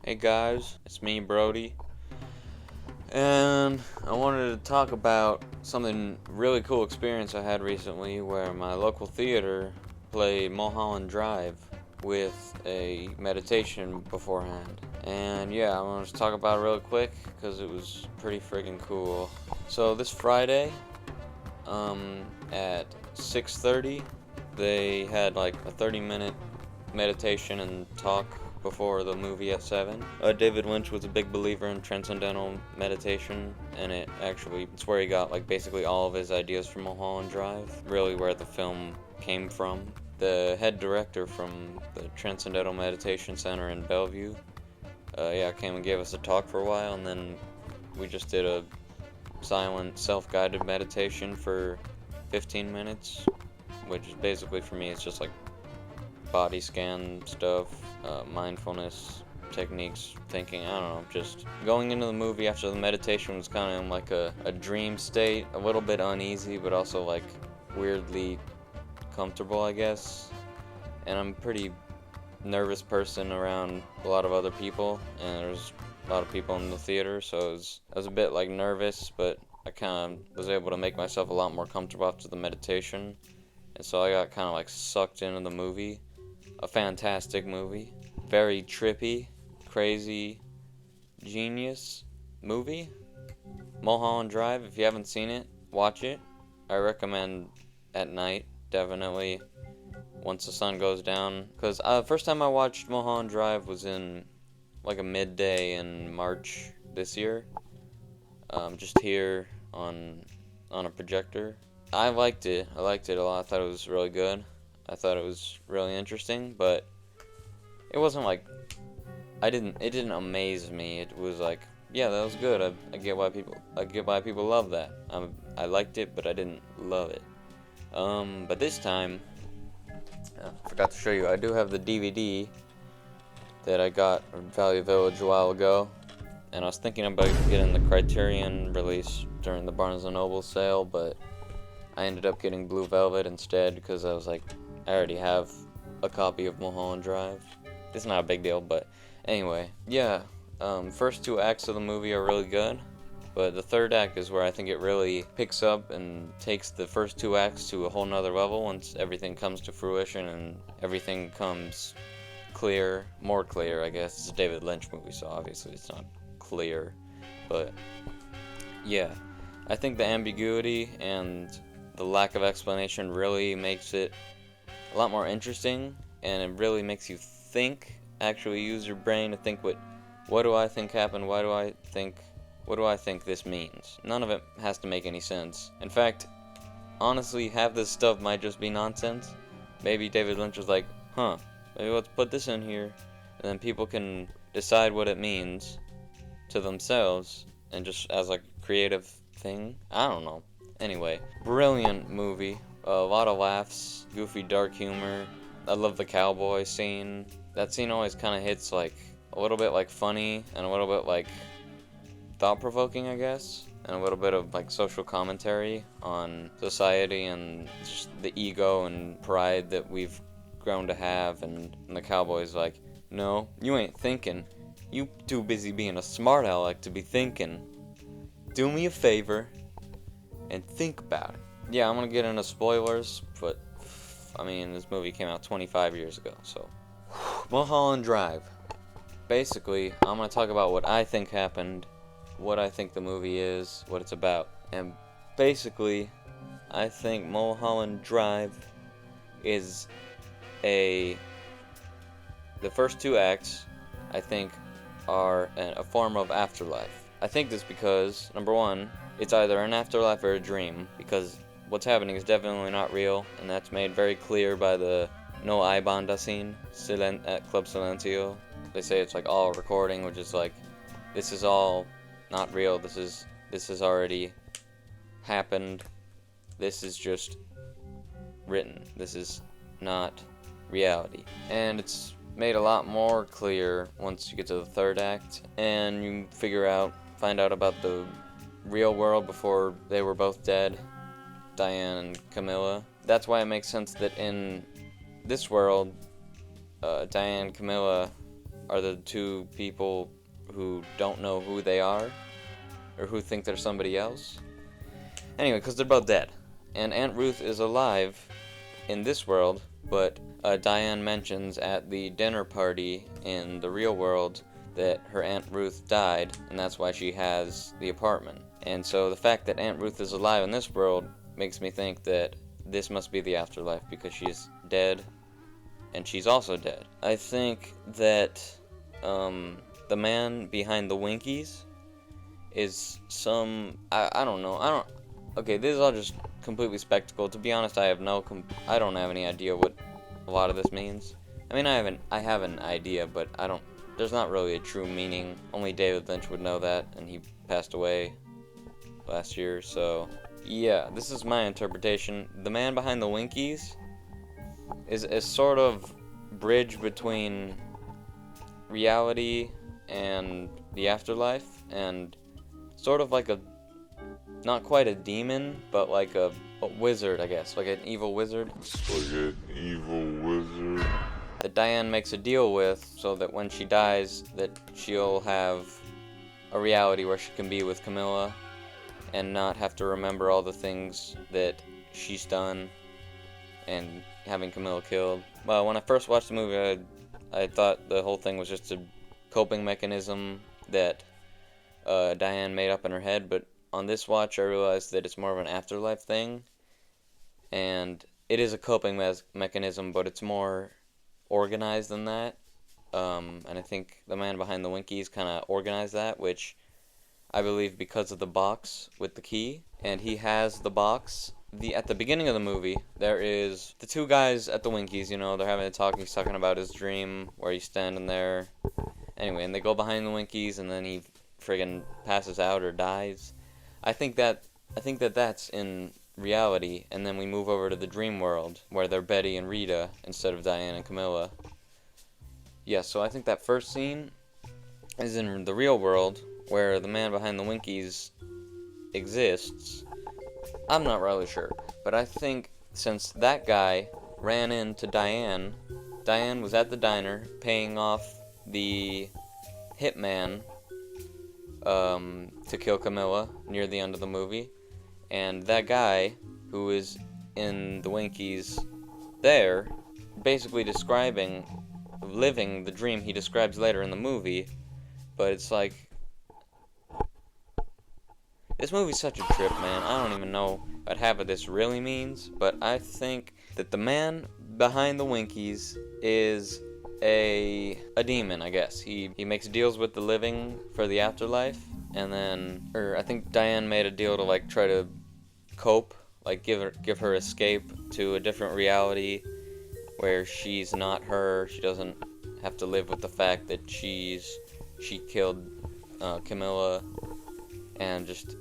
Hey guys, it's me, Brody, and I wanted to talk about something really cool experience I had recently where my local theater played Mulholland Drive with a meditation beforehand. And yeah, I want to talk about it real quick because it was pretty friggin' cool. So this Friday, at 6:30, they had like a 30-minute meditation and talk before the movie at 7. David Lynch was a big believer in transcendental meditation, and it's where he got like basically all of his ideas from Mulholland Drive, really where the film came from. The head director from the Transcendental Meditation Center in Bellevue, came and gave us a talk for a while, and then we just did a silent, self-guided meditation for 15 minutes, which is basically for me, it's just like body scan stuff, mindfulness techniques, thinking, I don't know, just going into the movie after the meditation was kind of in like a dream state, a little bit uneasy, but also like weirdly comfortable, I guess. And I'm a pretty nervous person around a lot of other people, and there's a lot of people in the theater, so I was a bit like nervous, but I kind of was able to make myself a lot more comfortable after the meditation, and so I got kind of like sucked into the movie. A fantastic movie, very trippy, crazy, genius movie. Mulholland Drive, if you haven't seen it, watch it. I recommend at night, definitely, once the sun goes down. Because first time I watched Mulholland Drive was in like a midday in March this year. Just here on a projector. I liked it a lot. I thought it was really good. I thought it was really interesting, but it wasn't like it didn't amaze me. It was like, yeah, that was good. I get why people love that. I liked it, but I didn't love it. But this time, I forgot to show you. I do have the DVD that I got from Value Village a while ago, and I was thinking about getting the Criterion release during the Barnes & Noble sale, but I ended up getting Blue Velvet instead because I was like, I already have a copy of Mulholland Drive. It's not a big deal, but anyway, yeah. First two acts of the movie are really good, but the third act is where I think it really picks up and takes the first two acts to a whole nother level once everything comes to fruition and everything comes clear, more clear, I guess. It's a David Lynch movie, so obviously it's not clear, but yeah. I think the ambiguity and the lack of explanation really makes it a lot more interesting, and it really makes you think, actually use your brain to think, what do I think happened, what do I think this means? None of it has to make any sense. In fact, honestly, half this stuff might just be nonsense. Maybe David Lynch was like, maybe let's put this in here, and then people can decide what it means to themselves, and just as like a creative thing. I don't know. Anyway, brilliant movie. A lot of laughs, goofy, dark humor. I love the cowboy scene. That scene always kind of hits like a little bit like funny and a little bit like thought-provoking, I guess, and a little bit of like social commentary on society and just the ego and pride that we've grown to have. And the cowboy's like, no, you ain't thinking. You too busy being a smart aleck to be thinking. Do me a favor and think about it. Yeah, I'm gonna get into spoilers, but I mean, this movie came out 25 years ago, so. Mulholland Drive. Basically, I'm gonna talk about what I think happened, what I think the movie is, what it's about. And basically, I think Mulholland Drive is the first two acts, I think, are a form of afterlife. I think this because, number one, it's either an afterlife or a dream, because what's happening is definitely not real, and that's made very clear by the No Hay Banda scene at Club Silencio. They say it's like all recording, which is like, this is all not real, this has already happened, this is just written, this is not reality. And it's made a lot more clear once you get to the third act, and you find out about the real world before they were both dead, Diane and Camilla. That's why it makes sense that in this world, Diane and Camilla are the two people who don't know who they are, or who think they're somebody else. Anyway, because they're both dead. And Aunt Ruth is alive in this world, but Diane mentions at the dinner party in the real world that her Aunt Ruth died, and that's why she has the apartment. And so the fact that Aunt Ruth is alive in this world makes me think that this must be the afterlife, because she's dead, and she's also dead. I think that the man behind the Winkies is some... I don't know. Okay, this is all just completely spectacle. To be honest, I don't have any idea what a lot of this means. I mean, I have an idea, but there's not really a true meaning. Only David Lynch would know that, and he passed away last year, so yeah, this is my interpretation. The man behind the Winkies is a sort of bridge between reality and the afterlife, and sort of like not quite a demon, but like a wizard, I guess. Like an evil wizard. That Diane makes a deal with, so that when she dies, that she'll have a reality where she can be with Camilla and not have to remember all the things that she's done and having Camilla killed. Well, when I first watched the movie, I thought the whole thing was just a coping mechanism that Diane made up in her head, but on this watch I realized that it's more of an afterlife thing, and it is a coping mechanism, but it's more organized than that, and I think the man behind the Winkies kind of organized that, which I believe because of the box with the key, and he has the box. At the beginning of the movie, there is the two guys at the Winkies, they're having a talk, he's talking about his dream, where he's standing there, anyway, and they go behind the Winkies, and then he friggin' passes out or dies. I think that that's in reality, and then we move over to the dream world, where they're Betty and Rita, instead of Diane and Camilla. Yeah, so I think that first scene is in the real world, where the man behind the Winkies exists. I'm not really sure, but I think since that guy ran into Diane was at the diner paying off the hitman to kill Camilla near the end of the movie, and that guy who is in the Winkies there, basically living the dream he describes later in the movie, but it's like, this movie's such a trip, man. I don't even know what half of this really means, but I think that the man behind the Winkies is a demon, I guess. He makes deals with the living for the afterlife, and then, I think Diane made a deal to like try to cope, like give her escape to a different reality where she's not her. She doesn't have to live with the fact that she killed Camilla, and just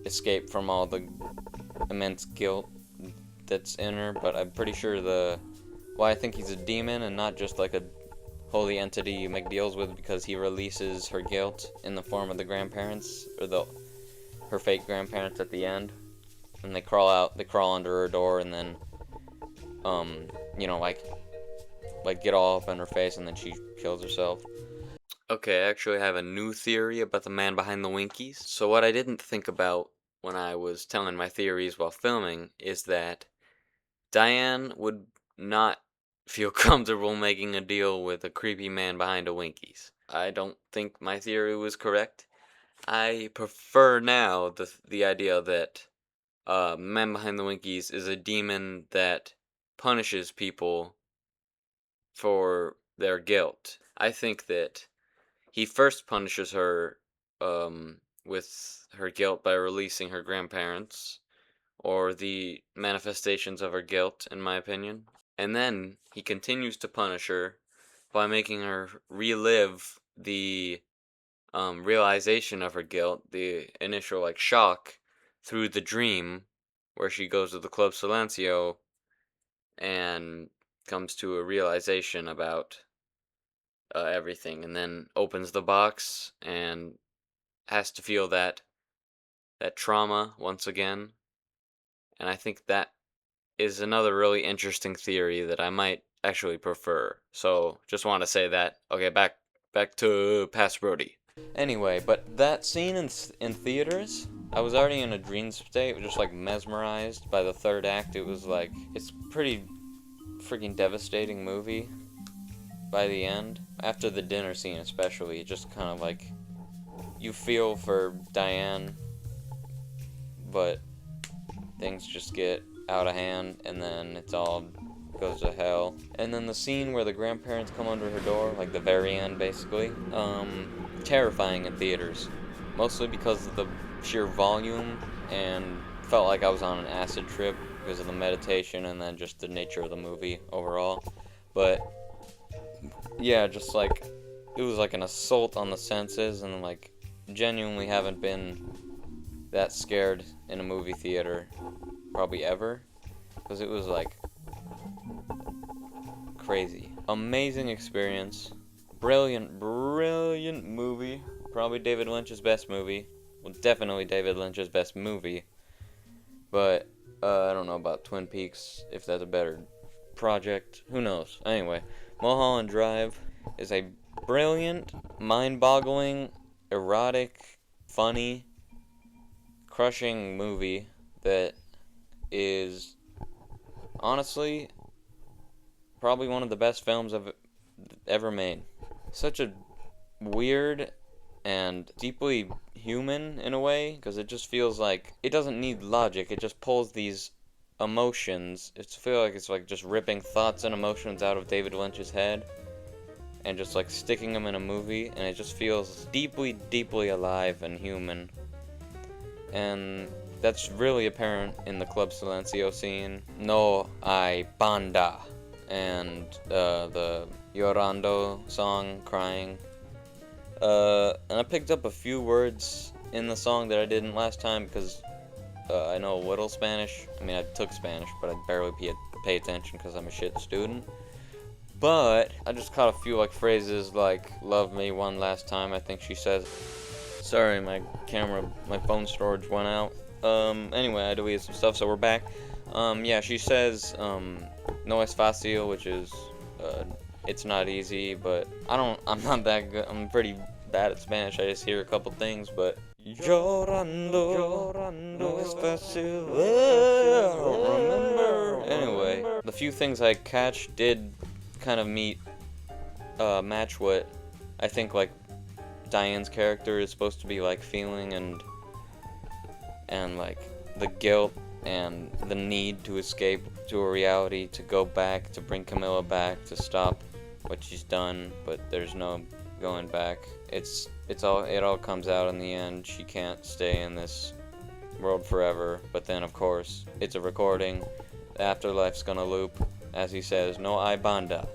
escape from all the immense guilt that's in her. But I'm pretty sure I think he's a demon and not just like a holy entity you make deals with, because he releases her guilt in the form of the grandparents, or her fake grandparents at the end, and they crawl under her door, and then like get all up in her face, and then she kills herself. Okay, I actually have a new theory about the man behind the Winkies. So what I didn't think about when I was telling my theories while filming is that Diane would not feel comfortable making a deal with a creepy man behind a Winkies. I don't think my theory was correct. I prefer now the idea that man behind the Winkies is a demon that punishes people for their guilt. I think that he first punishes her with her guilt by releasing her grandparents, or the manifestations of her guilt, in my opinion. And then he continues to punish her by making her relive the realization of her guilt, the initial like shock, through the dream, where she goes to the Club Silencio and comes to a realization about everything, and then opens the box and has to feel that trauma once again. And I think that is another really interesting theory that I might actually prefer. So just want to say that. Okay, back back to past Brody. Anyway, but that scene in theaters, I was already in a dream state, just like mesmerized by the third act. It was like, it's pretty freaking devastating movie by the end. After the dinner scene especially, it just kind of like, you feel for Diane, but things just get out of hand, and then it's all goes to hell. And then the scene where the grandparents come under her door, like the very end basically, terrifying in theaters, mostly because of the sheer volume, and felt like I was on an acid trip because of the meditation and then just the nature of the movie overall. But yeah, just like, it was like an assault on the senses, and like, genuinely haven't been that scared in a movie theater probably ever, because it was like crazy. Amazing experience. Brilliant movie. Probably David Lynch's best movie. Well, definitely David Lynch's best movie. But I don't know about Twin Peaks, if that's a better project. Who knows? Anyway, Mulholland Drive is a brilliant, mind-boggling, erotic, funny, crushing movie that is honestly probably one of the best films I've ever made. Such a weird and deeply human in a way, because it just feels like it doesn't need logic. It just pulls these emotions. It feels like it's like just ripping thoughts and emotions out of David Lynch's head and just like sticking them in a movie, and it just feels deeply, deeply alive and human. And that's really apparent in the Club Silencio scene. No hay banda. And the Llorando song, Crying. And I picked up a few words in the song that I didn't last time because I know a little Spanish. I mean, I took Spanish, but I barely pay attention because I'm a shit student. But I just caught a few like phrases like "love me one last time," I think she says. Sorry, my phone storage went out. Anyway, I deleted some stuff, so we're back. Yeah, she says, no es fácil, which is, it's not easy, but I'm not that good. I'm pretty bad at Spanish. I just hear a couple things, but llorando, no es fácil, I don't remember. Anyway, the few things I catch did kind of match what I think, like, Diane's character is supposed to be like feeling, and like the guilt and the need to escape to a reality, to go back, to bring Camilla back, to stop what she's done, but there's no going back. It all comes out in the end. She can't stay in this world forever, but then of course it's a recording. The afterlife's gonna loop, as he says, no hay banda.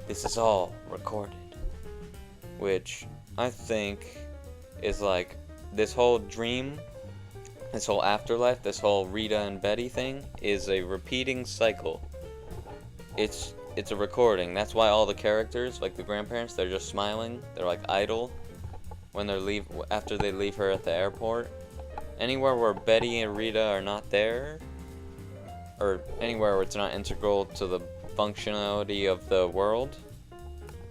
This is all recorded, which I think is like this whole dream, this whole afterlife, this whole Rita and Betty thing is a repeating cycle. It's a recording. That's why all the characters, like the grandparents, they're just smiling. They're like idle when after they leave her at the airport. Anywhere where Betty and Rita are not there, or anywhere where it's not integral to the functionality of the world,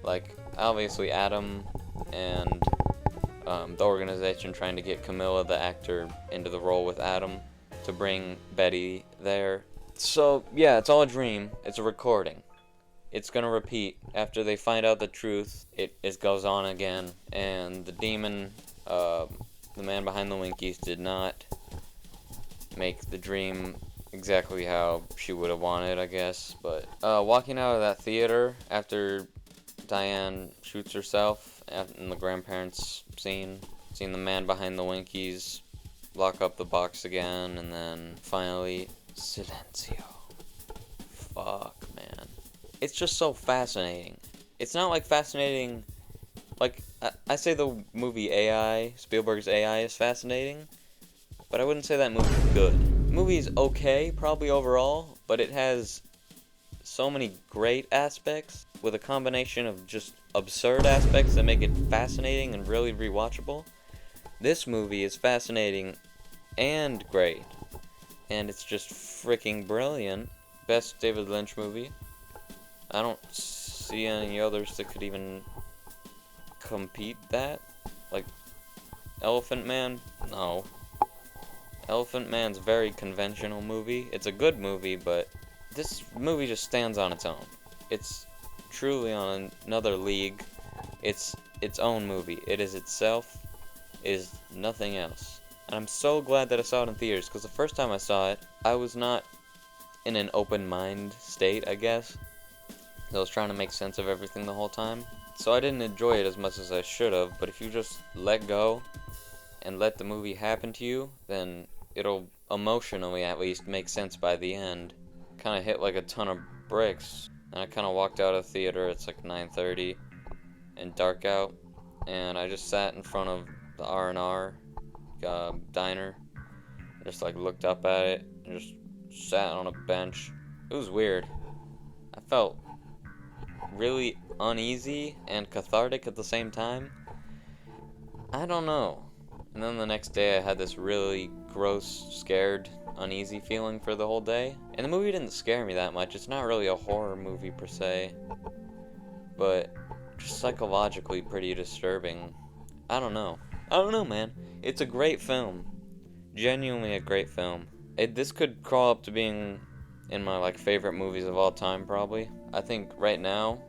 like obviously Adam and the organization trying to get Camilla, the actor, into the role with Adam to bring Betty there. So yeah, it's all a dream. It's a recording. It's gonna repeat. After they find out the truth, it goes on again. And the demon, the man behind the Winkies, did not make the dream exactly how she would have wanted, I guess. But walking out of that theater after Diane shoots herself in the grandparents scene, seeing the man behind the Winkies lock up the box again, and then finally Silencio. Fuck, man. It's just so fascinating. It's not like fascinating, like, I say the movie AI, Spielberg's AI is fascinating, but I wouldn't say that movie's good. The movie's okay, probably overall, but it has so many great aspects with a combination of just absurd aspects that make it fascinating and really rewatchable. This movie is fascinating and great, and it's just freaking brilliant. Best David Lynch movie. I don't see any others that could even compete that. Like, Elephant Man? No. Elephant Man's a very conventional movie. It's a good movie, but this movie just stands on its own. It's truly on another league. It's its own movie. It is itself. It is nothing else. And I'm so glad that I saw it in theaters, because the first time I saw it, I was not in an open mind state, I guess. I was trying to make sense of everything the whole time. So I didn't enjoy it as much as I should have, but if you just let go and let the movie happen to you, then it'll emotionally at least make sense by the end. Kind of hit like a ton of bricks, and I kind of walked out of the theater. It's like 9:30 and dark out, and I just sat in front of the R&R diner, just like looked up at it and just sat on a bench. It was weird. I felt really uneasy and cathartic at the same time. I don't know. And then the next day I had this really gross, scared, uneasy feeling for the whole day. And the movie didn't scare me that much. It's not really a horror movie per se, but just psychologically pretty disturbing. I don't know, man. It's a great film. Genuinely a great film. This could crawl up to being in my like favorite movies of all time, probably. I think right now,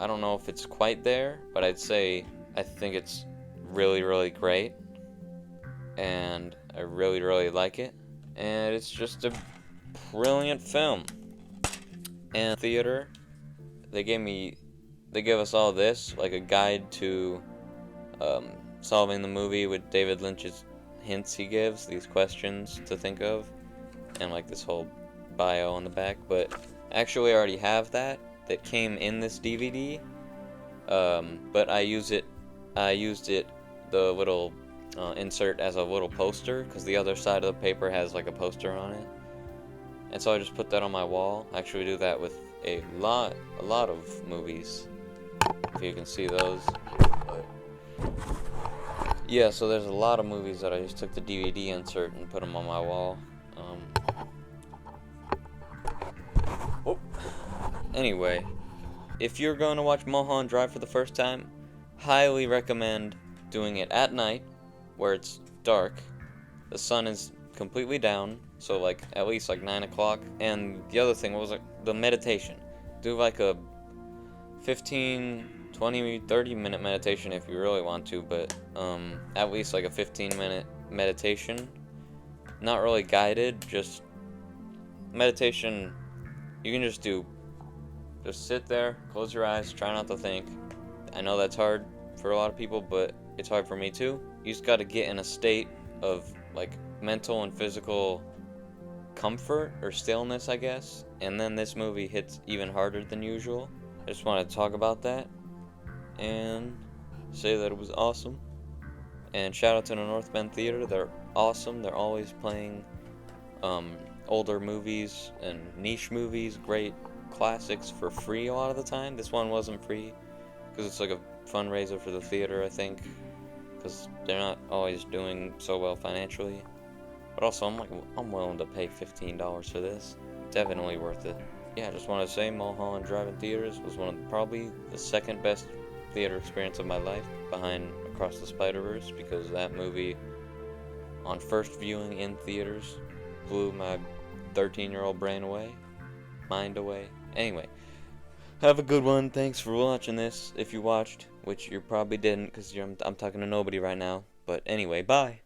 I don't know if it's quite there, but I'd say I think it's really, really great. And I really, really like it. And it's just a brilliant film. And theater, they gave us all this, like a guide to solving the movie with David Lynch's hints he gives, these questions to think of, and like this whole bio on the back. But actually I already have that came in this DVD, but I used it, the little insert as a little poster, because the other side of the paper has like a poster on it, and so I just put that on my wall. I actually do that with a lot of movies, if you can see those. But yeah, so there's a lot of movies that I just took the DVD insert and put them on my wall. Anyway, if you're going to watch Mulholland Drive for the first time, highly recommend doing it at night, where it's dark, the sun is completely down, so like at least like 9 o'clock. And the other thing was like the meditation. Do like a 15, 20, 30 minute meditation if you really want to, but at least like a 15-minute meditation. Not really guided, just meditation. You can just do. Just sit there, close your eyes, try not to think. I know that's hard for a lot of people, but it's hard for me too. You just gotta get in a state of like mental and physical comfort or stillness, I guess. And then this movie hits even harder than usual. I just want to talk about that and say that it was awesome. And shout out to the North Bend Theater. They're awesome. They're always playing older movies and niche movies, great classics for free a lot of the time. This one wasn't free because it's like a fundraiser for the theater, I think, because they're not always doing so well financially. But also I'm willing to pay $15 for this. Definitely worth it. Yeah, I just want to say Mulholland Drive in theaters was one of probably the second best theater experience of my life, behind Across the Spider-Verse, because that movie on first viewing in theaters blew my 13-year-old brain away, mind away. Anyway, have a good one. Thanks for watching this, if you watched, which you probably didn't, because I'm talking to nobody right now. But anyway, bye.